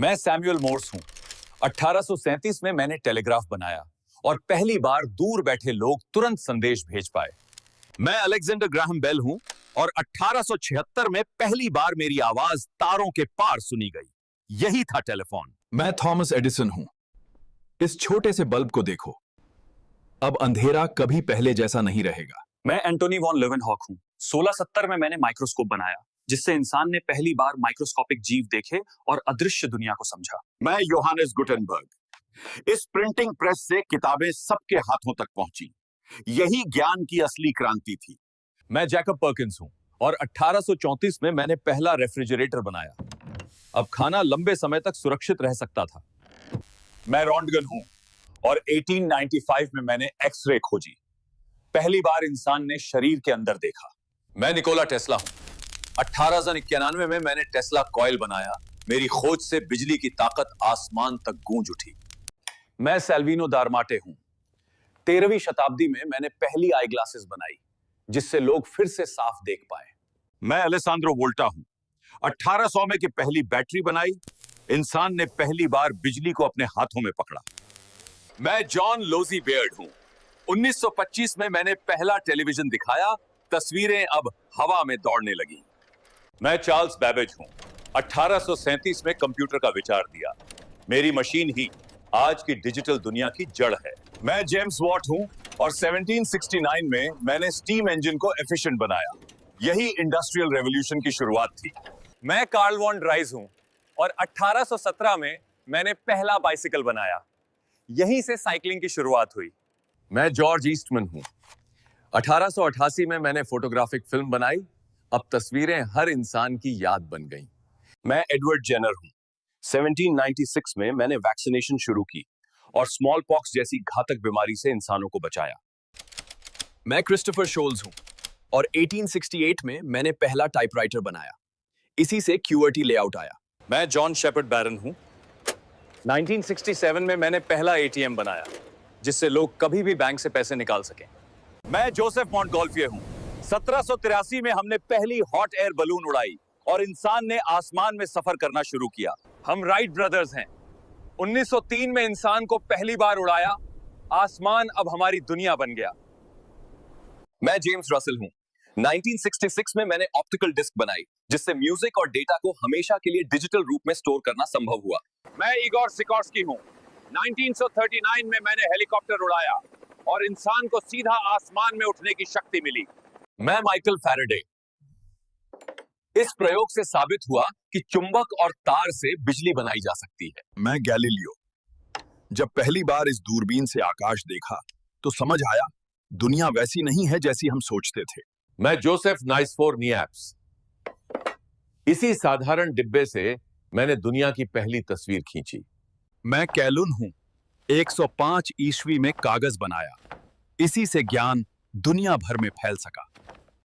मैं Samuel Morse हूं। 1837 में मैंने टेलीग्राफ बनाया और पहली बार दूर बैठे लोग तुरंत संदेश भेज पाए। मैं अलेक्जेंडर ग्राहम बेल हूं और 1876 में पहली बार मेरी आवाज तारों के पार सुनी गई। यही था टेलीफोन। मैं थॉमस एडिसन हूं। इस छोटे से बल्ब को देखो, अब अंधेरा कभी पहले जैसा नहीं रहेगा। मैं एंटोनी वॉन लेवेनहॉक हूं। 1670 में मैंने माइक्रोस्कोप बनाया, जिससे इंसान ने पहली बार माइक्रोस्कोपिक जीव देखे और अदृश्य दुनिया को समझा। मैं योहानेस गुटेनबर्ग। इस प्रिंटिंग प्रेस से किताबें सबके हाथों तक पहुंची। यही ज्ञान की असली क्रांति थी। मैं जैकब पर्किंस हूं और 1834 में मैंने पहला रेफ्रिजरेटर बनाया। अब खाना लंबे समय तक सुरक्षित रह सकता था। मैं रॉन्टगन हूं और 1895 में मैंने एक्सरे खोजी। पहली बार इंसान ने शरीर के अंदर देखा। मैं निकोला टेस्ला हूं। 1891 में मैंने टेस्ला कॉइल बनाया। मेरी खोज से बिजली की ताकत आसमान तक गूंज उठी। मैं सैल्विनो दारमाटे हूं। 13वीं शताब्दी में मैंने पहली आई ग्लासेस बनाई, जिससे लोग फिर से साफ देख पाए। मैं अलेसांद्रो वोल्टा हूं। 1800 में की पहली बैटरी बनाई। इंसान ने पहली बार बिजली को अपने हाथों में पकड़ा। मैं जॉन लोजी बेयर्ड हूं। 1925 में मैंने पहला टेलीविजन दिखाया। तस्वीरें अब हवा में दौड़ने लगी। मैं चार्ल्स बैबेज हूं। 1837 में कंप्यूटर का विचार दिया। मेरी मशीन ही आज की डिजिटल दुनिया की जड़ है। मैं जेम्स वॉट हूं और 1769 में मैंने स्टीम इंजन को एफिशिएंट बनाया। यही इंडस्ट्रियल रेवोल्यूशन की शुरुआत थी। मैं कार्ल वॉन ड्राइस हूं और 1817 में मैंने पहला बाइसिकल बनाया। यहीं से साइकिलिंग की शुरुआत हुई। मैं जॉर्ज ईस्टमैन हूं। 1888 में मैंने फोटोग्राफिक फिल्म बनाई। अब तस्वीरें हर इंसान की याद बन गईं। मैं एडवर्ड जेनर हूं। 1796 में मैंने वैक्सीनेशन शुरू की और स्मॉल पॉक्स जैसी घातक बीमारी से इंसानों को बचाया। मैं क्रिस्टोफर शोल्स हूं और 1868 में मैंने पहला टाइपराइटर बनाया। इसी से QWERTY लेआउट आया। मैं जॉन शेपर्ड बैरन हूं। 1967 में मैंने पहला ATM बनाया, जिससे लोग कभी भी बैंक से पैसे निकाल सकें। मैं जोसेफ मॉन्टगोल्फियर हूं। 1783 में हमने पहली हॉट एयर बलून उड़ाई और इंसान ने आसमान में सफर करना शुरू किया। हम राइट ब्रदर्स हैं। 1903 में इंसान को पहली बार उड़ाया। आसमान अब हमारी दुनिया बन गया। मैं जेम्स रसल हूं। 1966 में मैंने ऑप्टिकल डिस्क बनाई, जिससे म्यूजिक और डेटा को हमेशा के लिए डिजिटल रूप में स्टोर करना संभव हुआ। मैं इगोर सिकोर्स्की हूं। 1939 में मैंने हेलीकॉप्टर उड़ाया और इंसान को सीधा आसमान में उठने की शक्ति मिली। मैं माइकल फैराडे। इस प्रयोग से साबित हुआ कि चुंबक और तार से बिजली बनाई जा सकती है। मैं गैलीलियो। जब पहली बार इस दूरबीन से आकाश देखा तो समझ आया दुनिया वैसी नहीं है जैसी हम सोचते थे। मैं जोसेफ नाइसफोर नियाप्स। इसी साधारण डिब्बे से मैंने दुनिया की पहली तस्वीर खींची। मैं कैलुन हूं। 105 ईस्वी में कागज बनाया। इसी से ज्ञान दुनिया भर में फैल सका।